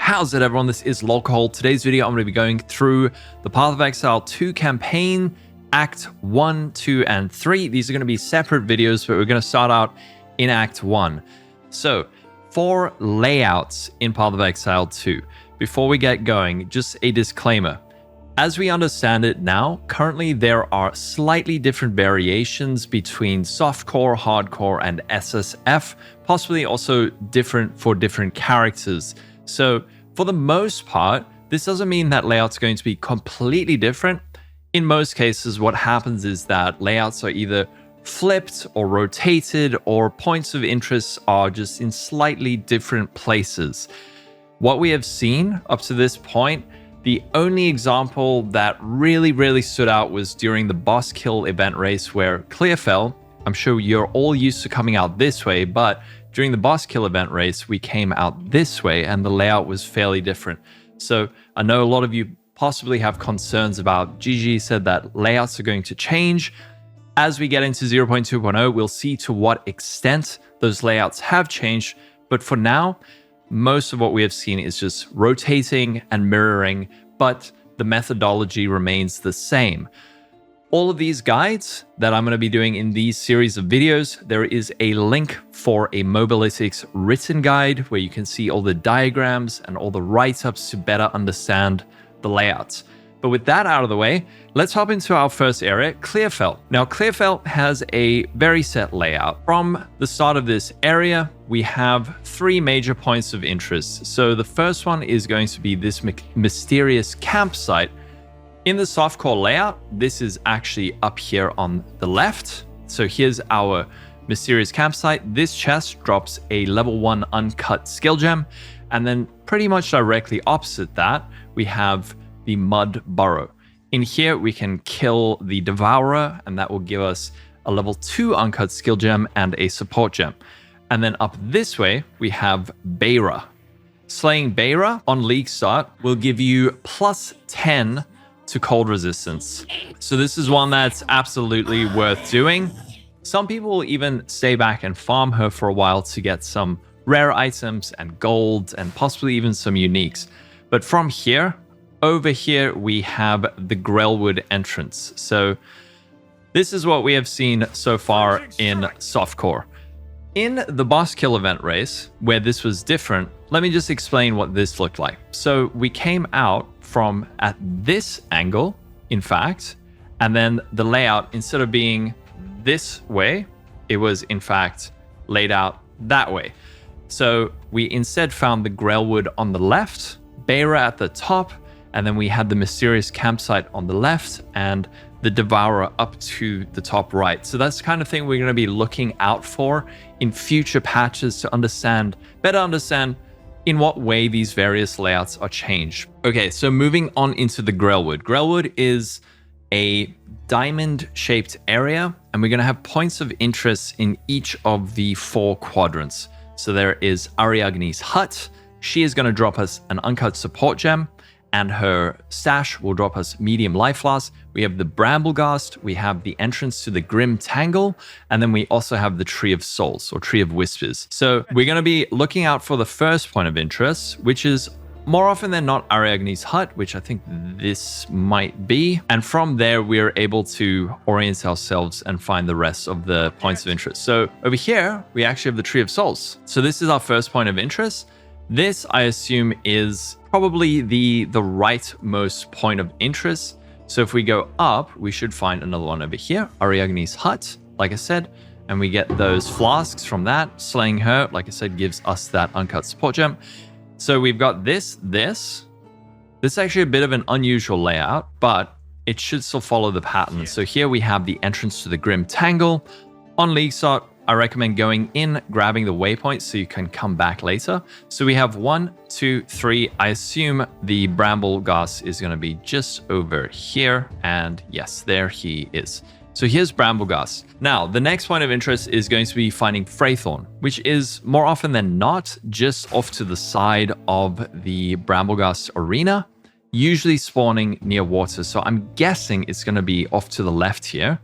How's it, everyone? This is Lolcohol. Today's video, I'm going to be going through the Path of Exile 2 campaign, Act 1, 2, and 3. These are going to be separate videos, but we're going to start out in Act 1. So, for layouts in Path of Exile 2, before we get going, just a disclaimer. As we understand it now, currently there are slightly different variations between softcore, hardcore, and SSF, possibly also different for different characters. So for the most part, this doesn't mean that layouts are going to be completely different. In most cases, what happens is that layouts are either flipped or rotated, or points of interest are just in slightly different places. What we have seen up to this point, the only example that really stood out was during the boss kill event race where Clearfell, I'm sure you're all used to coming out this way, but during the boss kill event race, we came out this way and the layout was fairly different. So I know a lot of you possibly have concerns about, GG said that layouts are going to change. As we get into 0.2.0, we'll see to what extent those layouts have changed. But for now, most of what we have seen is just rotating and mirroring, but the methodology remains the same. All of these guides that I'm going to be doing in these series of videos, there is a link for a Mobalytics written guide where you can see all the diagrams and all the write-ups to better understand the layouts. But with that out of the way, let's hop into our first area, Clearfell. Now, Clearfell has a very set layout. From the start of this area, we have 3 major points of interest. So the first one is going to be this mysterious campsite. In the softcore layout, this is actually up here on the left. So here's our mysterious campsite. This chest drops a level 1 uncut skill gem. And then pretty much directly opposite that, we have the mud burrow. In here, we can kill the devourer, and that will give us a level 2 uncut skill gem and a support gem. And then up this way, we have Bayra. Slaying Bayra on league start will give you plus 10 to cold resistance. So this is one that's absolutely worth doing. Some people will even stay back and farm her for a while to get some rare items and gold and possibly even some uniques. But from here, over here, we have the Grelwood entrance. So this is what we have seen so far in softcore. In the boss kill event race, where this was different, let me just explain what this looked like. So we came out from at this angle, in fact, and then the layout, instead of being this way, it was in fact laid out that way. So we instead found the Grelwood on the left, Bayra at the top, and then we had the mysterious campsite on the left and the devourer up to the top right. So that's the kind of thing we're going to be looking out for in future patches to better understand in what way these various layouts are changed. Okay, so moving on into the Grelwood. Grelwood is a diamond-shaped area, and we're going to have points of interest in each of the 4 quadrants. So there is Ariadne's hut. She is going to drop us an uncut support gem, and her stash will drop us medium life loss. We have the Brambleghast, we have the entrance to the Grim Tangle, and then we also have the Tree of Souls, or Tree of Whispers. So we're going to be looking out for the first point of interest, which is more often than not Ariadne's hut, which I think this might be. And from there, we're able to orient ourselves and find the rest of the points of interest. So over here, we actually have the Tree of Souls. So this is our first point of interest. This, I assume, is probably the rightmost point of interest. So if we go up, we should find another one over here, Ariadne's hut, like I said, and we get those flasks from that. Slaying her, like I said, gives us that uncut support gem. So we've got this. This is actually a bit of an unusual layout, but it should still follow the pattern. So here we have the entrance to the Grim Tangle. On league start, I recommend going in, grabbing the waypoints so you can come back later. So we have 1, 2, 3. I assume the Brambleghast is going to be just over here. And yes, there he is. So here's Brambleghast. Now, the next point of interest is going to be finding Freythorn, which is more often than not just off to the side of the Brambleghast arena, usually spawning near water. So I'm guessing it's going to be off to the left here,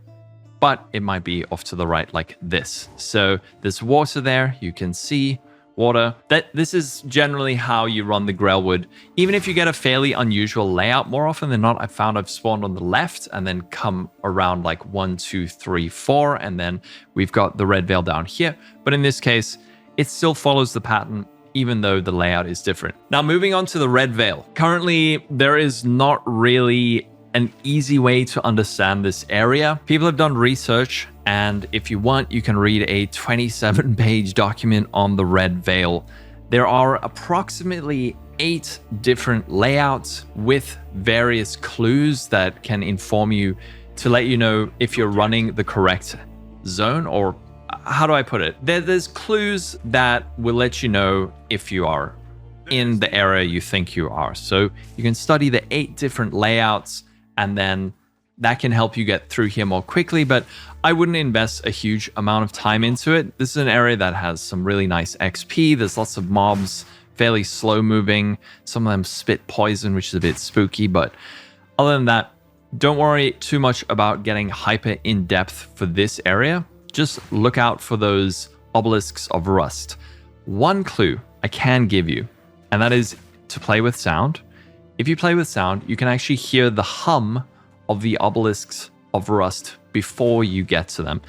but it might be off to the right like this. So there's water there. You can see water. This is generally how you run the Grelwood. Even if you get a fairly unusual layout, more often than not, I've spawned on the left and then come around like 1, 2, 3, 4, and then we've got the Red Vale down here. But in this case, it still follows the pattern, even though the layout is different. Now, moving on to the Red Vale. Currently, there is not really an easy way to understand this area. People have done research, and if you want, you can read a 27-page document on the Red Vale. There are approximately 8 different layouts with various clues that can inform you to let you know if you're running the correct zone, or how do I put it? There's clues that will let you know if you are in the area you think you are. So you can study the 8 different layouts, and then that can help you get through here more quickly, but I wouldn't invest a huge amount of time into it. This is an area that has some really nice XP. There's lots of mobs, fairly slow moving. Some of them spit poison, which is a bit spooky, but other than that, don't worry too much about getting hyper in depth for this area. Just look out for those obelisks of rust. One clue I can give you, and that is to play with sound. If you play with sound, you can actually hear the hum of the obelisks of rust before you get to them.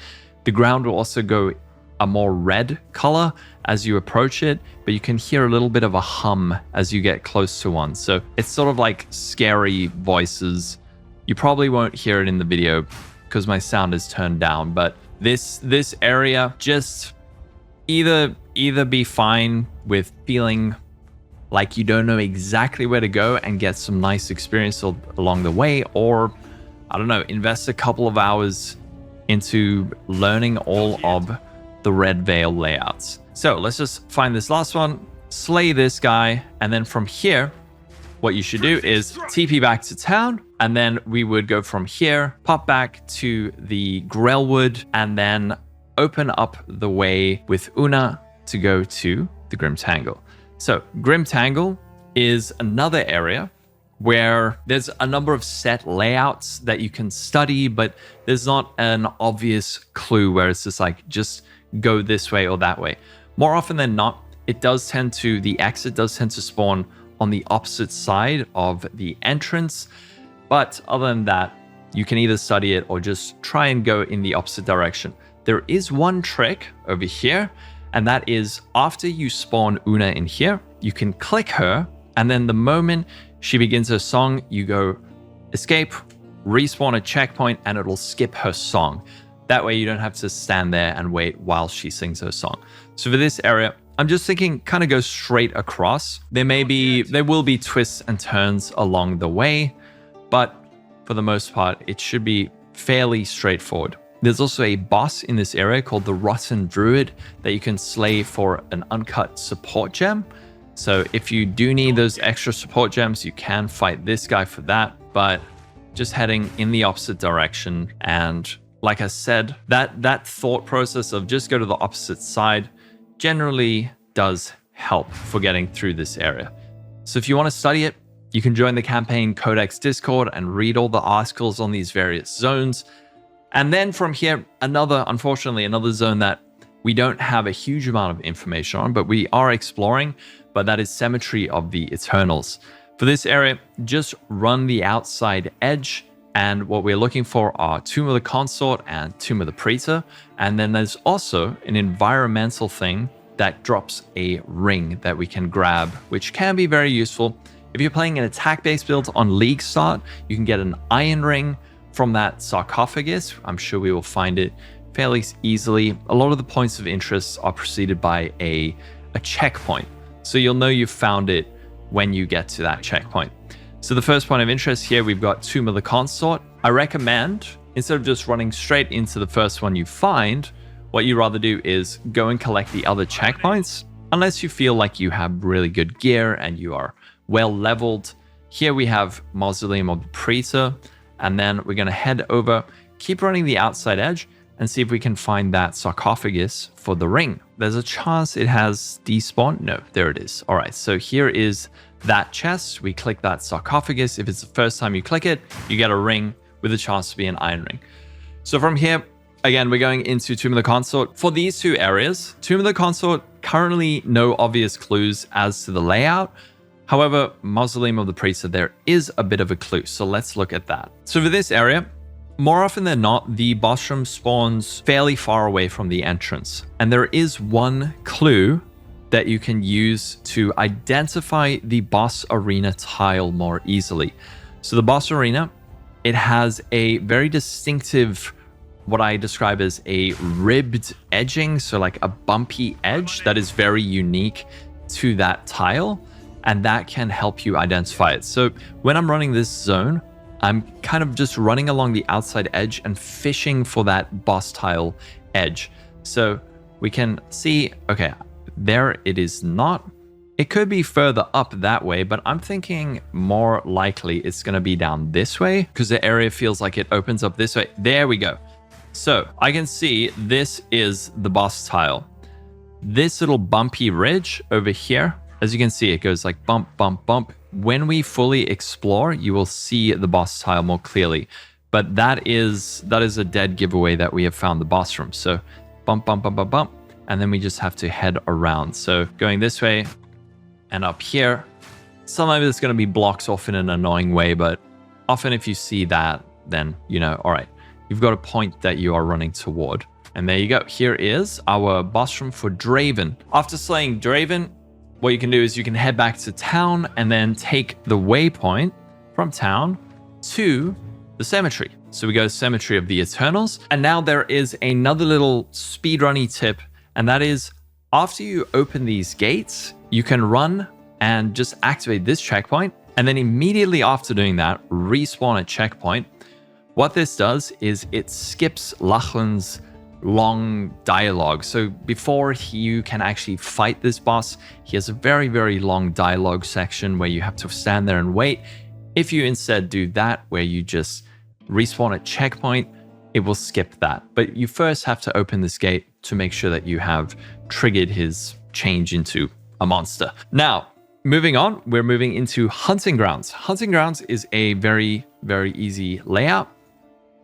The ground will also go a more red color as you approach it, but you can hear a little bit of a hum as you get close to one. So it's sort of like scary voices. You probably won't hear it in the video because my sound is turned down, but this area, just either be fine with feeling like you don't know exactly where to go and get some nice experience along the way, or I don't know, invest a couple of hours into learning all of the Red Vale layouts. So let's just find this last one, slay this guy, and then from here, what you should do is TP back to town, and then we would go from here, pop back to the Grelwood, and then open up the way with Una to go to the Grim Tangle. So Grim Tangle is another area where there's a number of set layouts that you can study, but there's not an obvious clue where it's just like, just go this way or that way. More often than not, the exit does tend to spawn on the opposite side of the entrance. But other than that, you can either study it or just try and go in the opposite direction. There is one trick over here, and that is after you spawn Una in here, you can click her, and then the moment she begins her song, you go escape, respawn a checkpoint, and it'll skip her song. That way you don't have to stand there and wait while she sings her song. So for this area, I'm just thinking kind of go straight across. There will be twists and turns along the way, but for the most part, it should be fairly straightforward. There's also a boss in this area called the Rotten Druid that you can slay for an uncut support gem. So if you do need those extra support gems, you can fight this guy for that, but just heading in the opposite direction. And like I said, that thought process of just go to the opposite side generally does help for getting through this area. So if you want to study it, you can join the Campaign Codex Discord and read all the articles on these various zones. And then from here, unfortunately, another zone that we don't have a huge amount of information on, but we are exploring, but that is Cemetery of the Eternals. For this area, just run the outside edge, and what we're looking for are Tomb of the Consort and Tomb of the Praetor. And then there's also an environmental thing that drops a ring that we can grab, which can be very useful. If you're playing an attack-based build on League Start, you can get an iron ring from that sarcophagus. I'm sure we will find it fairly easily. A lot of the points of interest are preceded by a checkpoint. So you'll know you've found it when you get to that checkpoint. So the first point of interest here, we've got Tomb of the Consort. I recommend, instead of just running straight into the first one you find, what you rather do is go and collect the other checkpoints, unless you feel like you have really good gear and you are well leveled. Here we have Mausoleum of the Praetor, and then we're going to head over, keep running the outside edge, and see if we can find that sarcophagus for the ring. There's a chance it has despawned. No, there it is. All right, so here is that chest. We click that sarcophagus. If it's the first time you click it, you get a ring with a chance to be an iron ring. So from here, Again, we're going into Tomb of the Consort. For these two areas, Tomb of the Consort, currently no obvious clues as to the layout. However, Mausoleum of the Praetor, there is a bit of a clue. So let's look at that. So for this area, more often than not, the boss room spawns fairly far away from the entrance. And there is one clue that you can use to identify the boss arena tile more easily. So the boss arena, it has a very distinctive, what I describe as a ribbed edging. So like a bumpy edge that is very unique to that tile. And that can help you identify it. So when I'm running this zone, I'm kind of just running along the outside edge and fishing for that boss tile edge. So we can see, okay, there it is not. It could be further up that way, but I'm thinking more likely it's going to be down this way because the area feels like it opens up this way. There we go. So I can see this is the boss tile. This little bumpy ridge over here, as you can see, it goes like bump, bump, bump. When we fully explore, you will see the boss tile more clearly. But that is a dead giveaway that we have found the boss room. So bump, bump, bump, bump, bump. And then we just have to head around. So going this way and up here, sometimes it's going to be blocked off in an annoying way. But often if you see that, then you know, all right, you've got a point that you are running toward. And there you go. Here is our boss room for Draven. After slaying Draven, what you can do is you can head back to town and then take the waypoint from town to the cemetery. So we go to Cemetery of the Eternals. And now there is another little speedrunny tip. And that is after you open these gates, you can run and just activate this checkpoint. And then immediately after doing that, respawn a checkpoint. What this does is it skips Lachlann's long dialogue. So before you can actually fight this boss, he has a very, very long dialogue section where you have to stand there and wait. If you instead do that, where you just respawn a checkpoint, it will skip that. But you first have to open this gate to make sure that you have triggered his change into a monster. Now, moving on, we're moving into Hunting Grounds. Hunting Grounds is a very, very easy layout.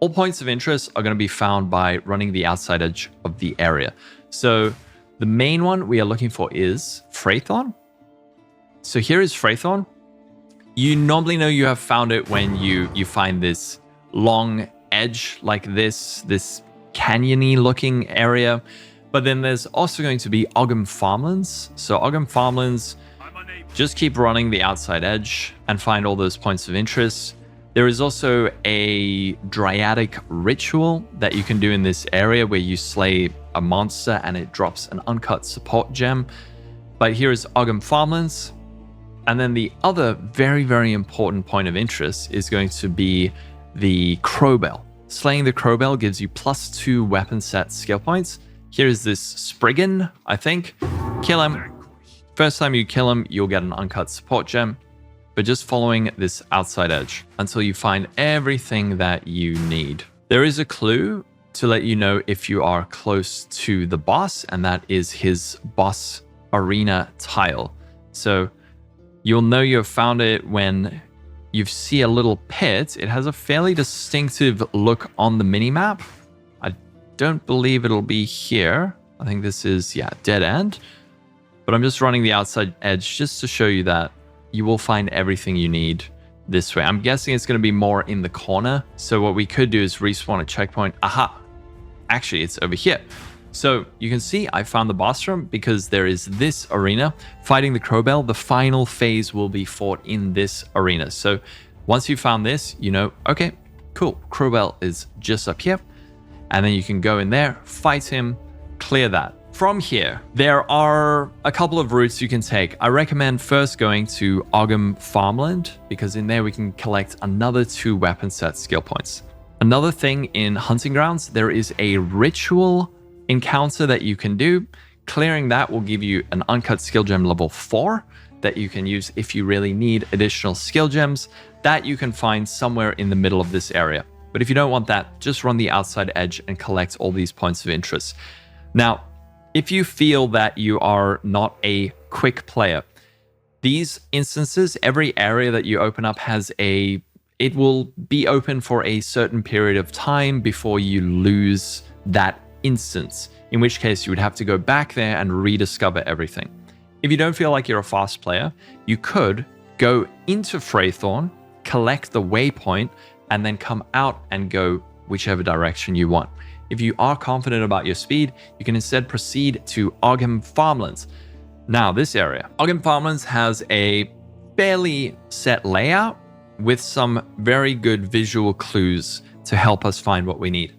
All points of interest are going to be found by running the outside edge of the area. So the main one we are looking for is Freythorn. So here is Freythorn. You normally know you have found it when you find this long edge like this canyony looking area. But then there's also going to be Ogham Farmlands. So Ogham Farmlands, just keep running the outside edge and find all those points of interest. There is also a Dryadic ritual that you can do in this area where you slay a monster and it drops an uncut support gem. But here is Ogham Farmlands. And then the other very, very important point of interest is going to be the Crowbell. Slaying the Crowbell gives you +2 weapon set skill points. Here is this Spriggan, I think. Kill him. First time you kill him, you'll get an uncut support gem. But just following this outside edge until you find everything that you need. There is a clue to let you know if you are close to the boss, and that is his boss arena tile. So you'll know you've found it when you see a little pit. It has a fairly distinctive look on the minimap. I don't believe it'll be here. I think this is, yeah, dead end. But I'm just running the outside edge just to show you that you will find everything you need this way. I'm guessing it's going to be more in the corner. So what we could do is respawn a checkpoint. Aha! Actually, it's over here. So you can see I found the boss room because there is this arena. Fighting the Crowbell, the final phase will be fought in this arena. So once you found this, you know, okay, cool. Crowbell is just up here. And then you can go in there, fight him, clear that. From here, there are a couple of routes you can take. I recommend first going to Ogham Farmland because in there we can collect another 2 weapon set skill points. Another thing in Hunting Grounds, there is a ritual encounter that you can do. Clearing that will give you an uncut skill gem level 4 that you can use if you really need additional skill gems that you can find somewhere in the middle of this area. But if you don't want that, just run the outside edge and collect all these points of interest. Now, if you feel that you are not a quick player, these instances, every area that you open up it will be open for a certain period of time before you lose that instance, in which case you would have to go back there and rediscover everything. If you don't feel like you're a fast player, you could go into Freythorn, collect the waypoint, and then come out and go whichever direction you want. If you are confident about your speed, you can instead proceed to Ogham Farmlands. Now, this area, Ogham Farmlands, has a fairly set layout with some very good visual clues to help us find what we need.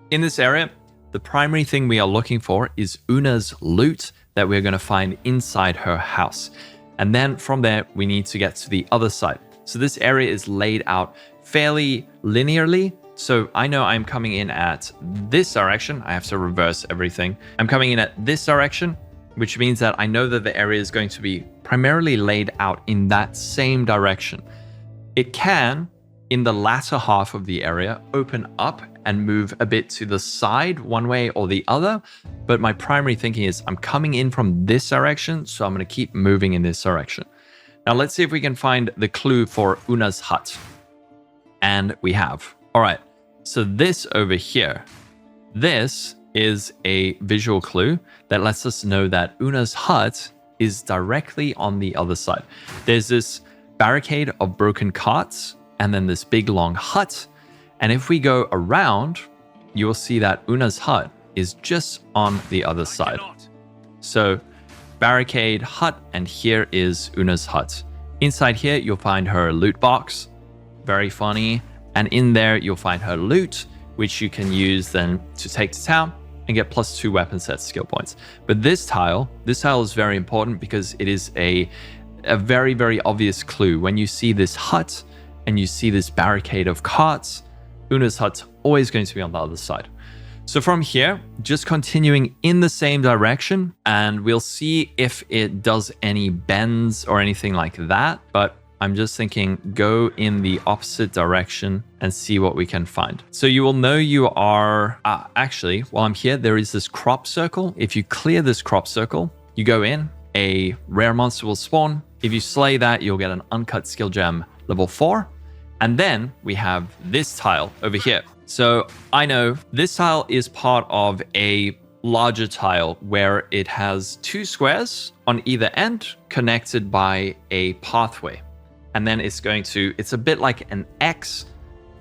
In this area, the primary thing we are looking for is Una's loot that we're going to find inside her house. And then from there, we need to get to the other side. So this area is laid out fairly linearly. So I know I'm coming in at this direction. I have to reverse everything. I'm coming in at this direction, which means that I know that the area is going to be primarily laid out in that same direction. It can, in the latter half of the area, open up and move a bit to the side one way or the other. But my primary thinking is I'm coming in from this direction, so I'm going to keep moving in this direction. Now let's see if we can find the clue for Una's hut. And we have. All right, so this over here, this is a visual clue that lets us know that Una's hut is directly on the other side. There's this barricade of broken carts and then this big long hut. And if we go around, you will see that Una's hut is just on the other side. So barricade, hut, and here is Una's hut. Inside here, you'll find her loot box. Very funny. And in there, you'll find her loot, which you can use then to take to town and get +2 weapon sets skill points. But this tile is very important because it is a very, very obvious clue. When you see this hut and you see this barricade of carts, Una's hut's always going to be on the other side. So from here, just continuing in the same direction, and we'll see if it does any bends or anything like that. But I'm just thinking go in the opposite direction and see what we can find. So you will know you are, actually, while I'm here, there is this crop circle. If you clear this crop circle, you go in, a rare monster will spawn. If you slay that, you'll get an uncut skill gem level 4. And then we have this tile over here. So I know this tile is part of a larger tile where it has 2 squares on either end connected by a pathway. And then it's a bit like an X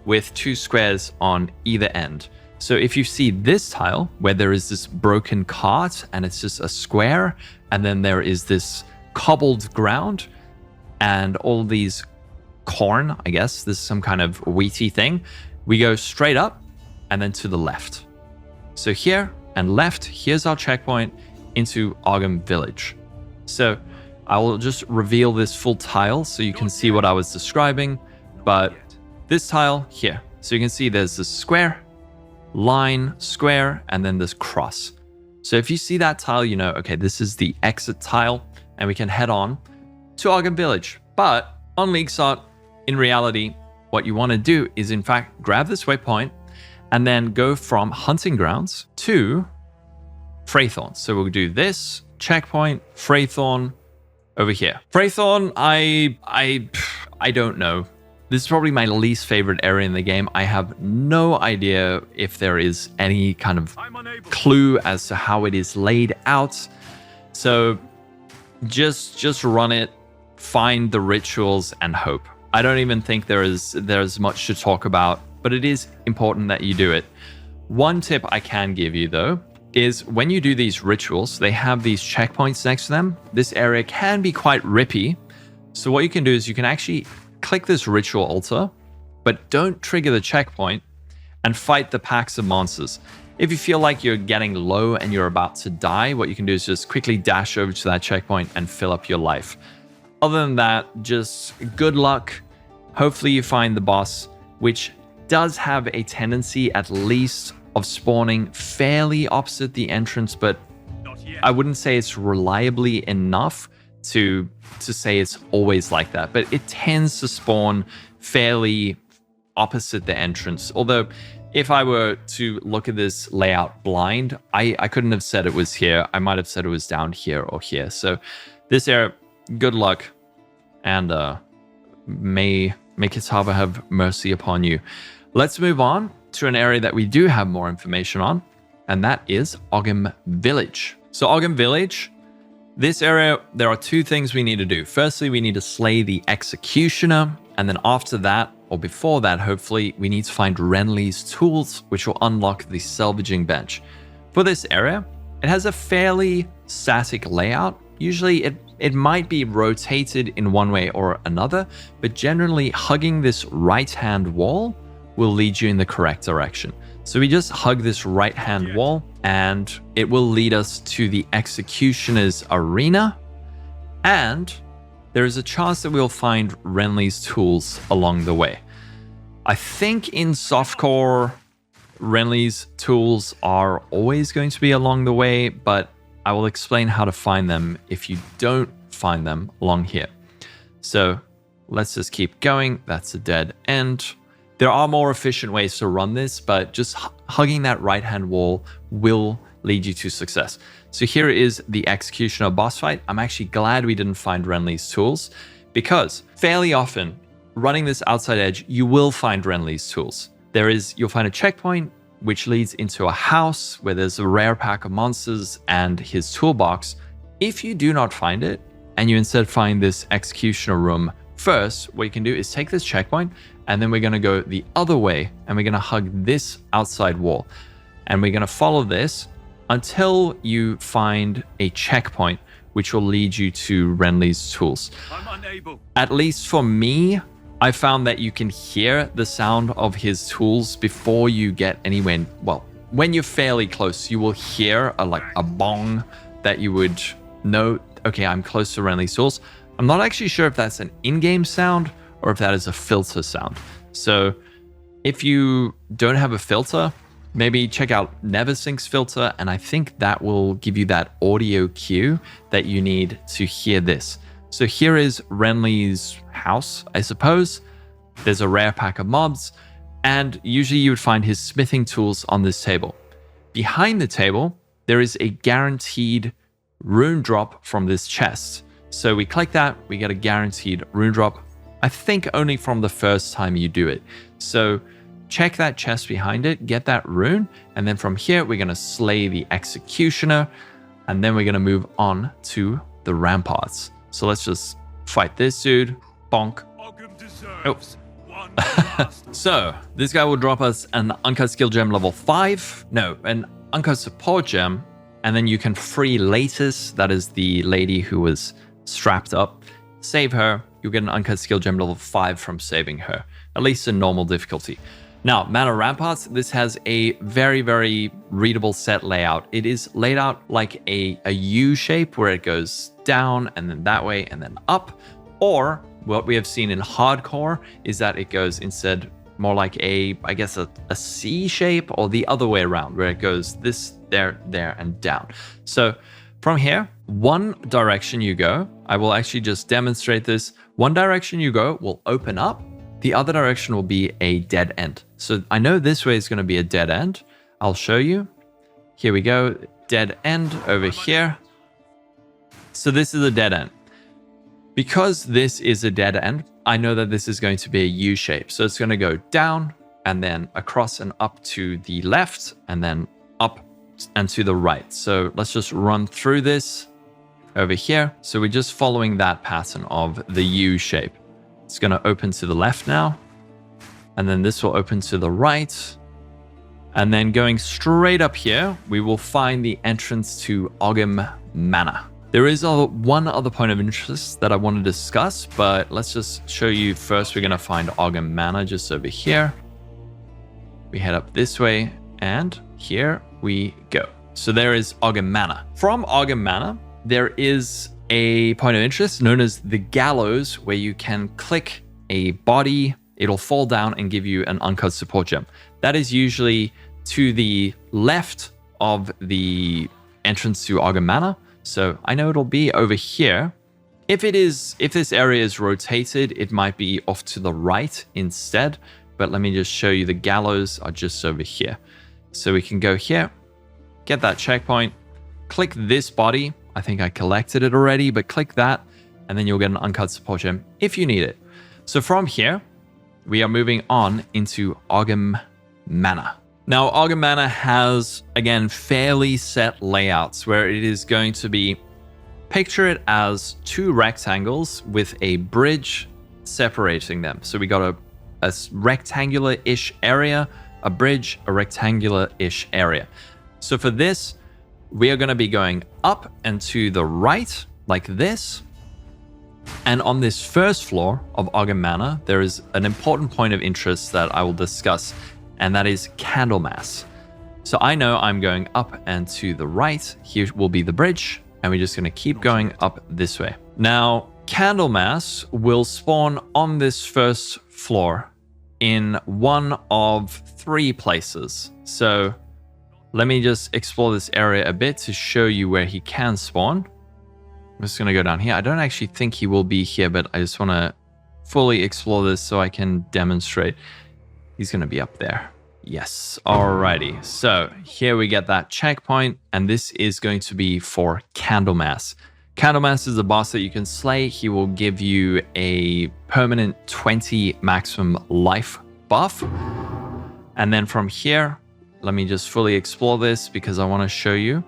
with 2 squares on either end. So if you see this tile where there is this broken cart and it's just a square, and then there is this cobbled ground and all these corn, I guess this is some kind of wheaty thing, we go straight up and then to the left. So here and left, here's our checkpoint into Ogham Village. So I will just reveal this full tile so you can see what I was describing. But this tile here, so you can see there's this square, line, square, and then this cross. So if you see that tile, you know, okay, this is the exit tile, and we can head on to Ogham Village. But on Leaguesot, in reality, what you want to do is in fact grab this waypoint and then go from Hunting Grounds to Freythorn. So we'll do this checkpoint, Freythorn, over here. Freythorn, I don't know. This is probably my least favorite area in the game. I have no idea if there is any kind of clue as to how it is laid out. So just run it, find the rituals, and hope. I don't even think there's much to talk about, but it is important that you do it. One tip I can give you though is when you do these rituals, they have these checkpoints next to them. This area can be quite rippy. So what you can do is you can actually click this ritual altar, but don't trigger the checkpoint and fight the packs of monsters. If you feel like you're getting low and you're about to die, what you can do is just quickly dash over to that checkpoint and fill up your life. Other than that, just good luck. Hopefully you find the boss, which does have a tendency at least of spawning fairly opposite the entrance, but I wouldn't say it's reliably enough to say it's always like that. But it tends to spawn fairly opposite the entrance. Although if I were to look at this layout blind, I couldn't have said it was here. I might have said it was down here or here. So this area, good luck, and may Kitava have mercy upon you. Let's move on to an area that we do have more information on, and that is Ogham Village. So Ogham Village, this area, there are two things we need to do. Firstly, we need to slay the Executioner, and then after that, or before that, hopefully, we need to find Renly's tools, which will unlock the salvaging bench. For this area, it has a fairly static layout. Usually it might be rotated in one way or another, but generally hugging this right-hand wall will lead you in the correct direction. So we just hug this right-hand wall and it will lead us to the Executioner's arena. And there is a chance that we'll find Renly's tools along the way. I think in softcore, Renly's tools are always going to be along the way, but I will explain how to find them if you don't find them along here. So let's just keep going. That's a dead end. There are more efficient ways to run this, but just hugging that right-hand wall will lead you to success. So here is the Executioner boss fight. I'm actually glad we didn't find Renly's tools, because fairly often running this outside edge, you will find Renly's tools. You'll find a checkpoint which leads into a house where there's a rare pack of monsters and his toolbox. If you do not find it and you instead find this Executioner room first, what you can do is take this checkpoint and then we're going to go the other way and we're going to hug this outside wall. And we're going to follow this until you find a checkpoint which will lead you to Renly's tools. I'm unable. At least for me, I found that you can hear the sound of his tools before you get anywhere. Well, when you're fairly close, you will hear a bong that you would know, okay, I'm close to Renly's tools. I'm not actually sure if that's an in-game sound or if that is a filter sound. So if you don't have a filter, maybe check out Neversync's filter, and I think that will give you that audio cue that you need to hear this. So here is Renly's house, I suppose. There's a rare pack of mobs, and usually you would find his smithing tools on this table. Behind the table, there is a guaranteed rune drop from this chest. So we click that, we get a guaranteed rune drop, I think only from the first time you do it. So check that chest behind it, get that rune, and then from here, we're going to slay the Executioner, and then we're going to move on to the Ramparts. So let's just fight this dude. Bonk. Ogham deserves one So this guy will drop us an uncut skill gem level 5. No, an uncut support gem. And then you can free Latus. That is the lady who was strapped up. Save her. You'll get an uncut skill gem level 5 from saving her. At least in normal difficulty. Now, Manor Ramparts, this has a very, very readable set layout. It is laid out like a U shape where it goes down and then that way and then up. Or what we have seen in hardcore is that it goes instead more like a C shape, or the other way around where it goes this, there, and down. So from here, one direction you go, I will actually just demonstrate this. One direction you go will open up. The other direction will be a dead end. So I know this way is going to be a dead end. I'll show you. Here we go. Dead end over here. So this is a dead end. Because this is a dead end, I know that this is going to be a U shape. So it's going to go down and then across and up to the left and then up and to the right. So let's just run through this over here. So we're just following that pattern of the U shape. It's going to open to the left now. And then this will open to the right. And then going straight up here, we will find the entrance to Ogham Manor. There is one other point of interest that I want to discuss, but let's just show you first. We're going to find Ogham Manor just over here. We head up this way, and here we go. So there is Ogham Manor. From Ogham Manor, there is a point of interest known as the Gallows, where you can click a body, it'll fall down and give you an uncut support gem. That is usually to the left of the entrance to Ogham Manor. So I know it'll be over here. If this area is rotated, it might be off to the right instead. But let me just show you, the Gallows are just over here. So we can go here, get that checkpoint, click this body. I think I collected it already, but click that, and then you'll get an uncut support gem if you need it. So from here, we are moving on into Ogham Manor. Now, Ogham Manor has, again, fairly set layouts where it is going to be, picture it as two rectangles with a bridge separating them. So we got a rectangular-ish area, a bridge, a rectangular-ish area. So for this, we are going to be going up and to the right, like this. And on this first floor of Ogham Manor, there is an important point of interest that I will discuss, and that is Candlemass. So I know I'm going up and to the right. Here will be the bridge, and we're just going to keep going up this way. Now, Candlemass will spawn on this first floor in one of 3 places. So let me just explore this area a bit to show you where he can spawn. I'm just going to go down here. I don't actually think he will be here, but I just want to fully explore this so I can demonstrate. He's going to be up there. Yes. Alrighty. So here we get that checkpoint, and this is going to be for Candlemass. Candlemass is a boss that you can slay. He will give you a permanent 20 maximum life buff. And then from here, let me just fully explore this because I want to show you.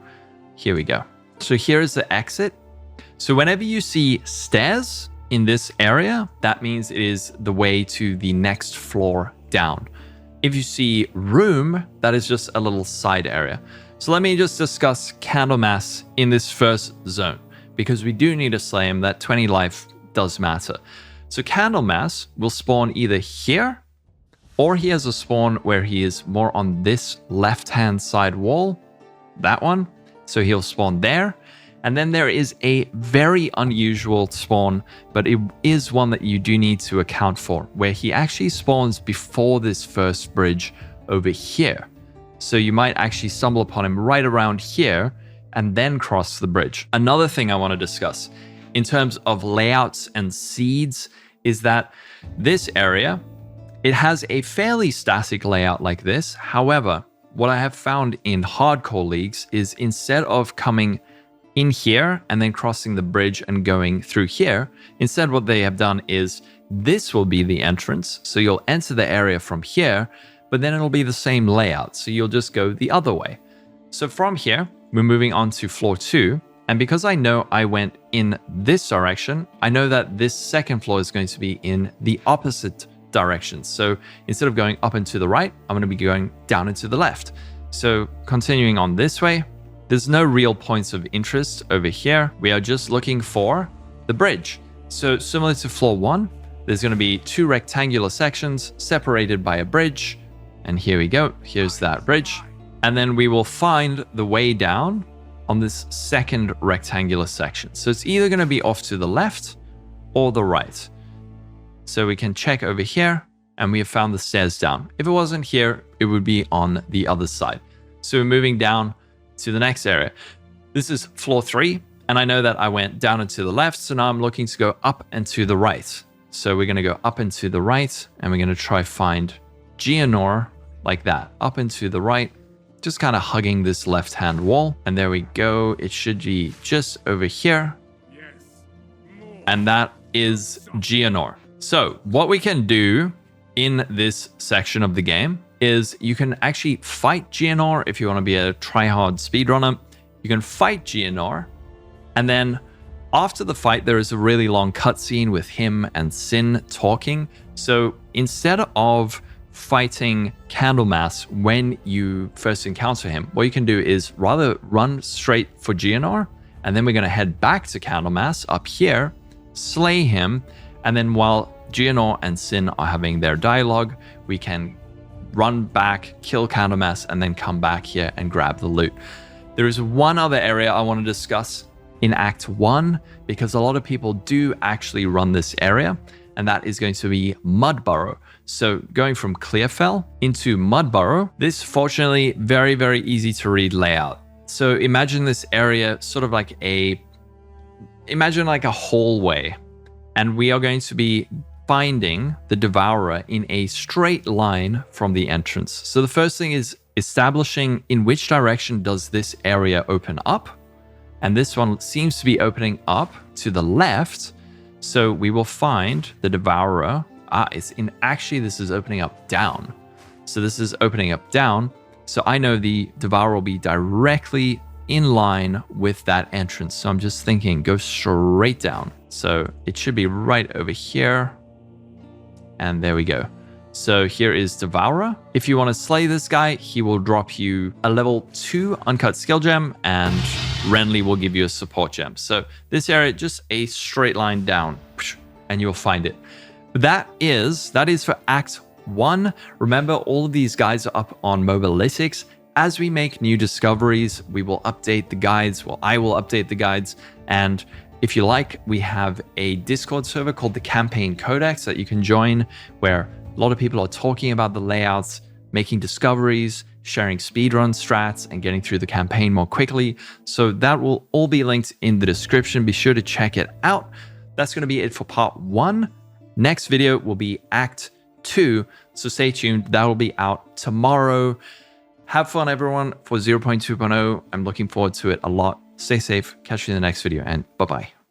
Here we go. So here is the exit. So whenever you see stairs in this area, that means it is the way to the next floor down. If you see room, that is just a little side area. So let me just discuss Candlemass in this first zone, because we do need to slay him. That 20 life does matter. So Candlemass will spawn either here, or he has a spawn where he is more on this left-hand side wall, that one. So he'll spawn there. And then there is a very unusual spawn, but it is one that you do need to account for, where he actually spawns before this first bridge over here. So you might actually stumble upon him right around here and then cross the bridge. Another thing I want to discuss in terms of layouts and seeds is that this area, it has a fairly static layout like this. However, what I have found in hardcore leagues is instead of coming in here and then crossing the bridge and going through here, instead what they have done is this will be the entrance. So you'll enter the area from here, but then it'll be the same layout. So you'll just go the other way. So from here, we're moving on to floor 2. And because I know I went in this direction, I know that this second floor is going to be in the opposite direction. So instead of going up and to the right, I'm going to be going down and to the left. So continuing on this way, there's no real points of interest over here. We are just looking for the bridge. So similar to floor 1, there's going to be 2 rectangular sections separated by a bridge. And here we go. Here's that bridge. And then we will find the way down on this second rectangular section. So it's either going to be off to the left or the right. So we can check over here and we have found the stairs down. If it wasn't here, it would be on the other side. So we're moving down to the next area. This is floor 3, and I know that I went down and to the left, so now I'm looking to go up and to the right. So we're going to go up and to the right, and we're going to try find Geonor like that, up and to the right, just kind of hugging this left-hand wall. And there we go. It should be just over here. And that is Geonor. So what we can do in this section of the game is you can actually fight Geonor if you want to be a try-hard speedrunner. You can fight Geonor, and then after the fight, there is a really long cutscene with him and Sin talking. So instead of fighting Candlemass when you first encounter him, what you can do is rather run straight for Geonor, and then we're going to head back to Candlemass up here, slay him, and then while Geonor and Sin are having their dialogue, we can run back, kill Candlemass, and then come back here and grab the loot. There is one other area I want to discuss in Act 1, because a lot of people do actually run this area, and that is going to be Burrow. So going from Clearfell into Burrow, this fortunately very, very easy to read layout. So imagine this area sort of like imagine like a hallway, and we are going to be finding the Devourer in a straight line from the entrance. So the first thing is establishing in which direction does this area open up. And this one seems to be opening up to the left. So we will find the Devourer. This is opening up down. So this is opening up down. So I know the Devourer will be directly in line with that entrance. So I'm just thinking, go straight down. So it should be right over here. And there we go. So here is Devourer. If you want to slay this guy, he will drop you a level 2 uncut skill gem, and Renly will give you a support gem. So this area, just a straight line down, and you'll find it. That is for Act 1. Remember, all of these guides are up on Mobalytics. As we make new discoveries, we will update the guides. Well, I will update the guides. And if you like, we have a Discord server called the Campaign Codex that you can join, where a lot of people are talking about the layouts, making discoveries, sharing speedrun strats, and getting through the campaign more quickly. So that will all be linked in the description. Be sure to check it out. That's going to be it for part 1. Next video will be Act 2. So stay tuned. That will be out tomorrow. Have fun, everyone, for 0.2.0. I'm looking forward to it a lot. Stay safe. Catch you in the next video, and bye-bye.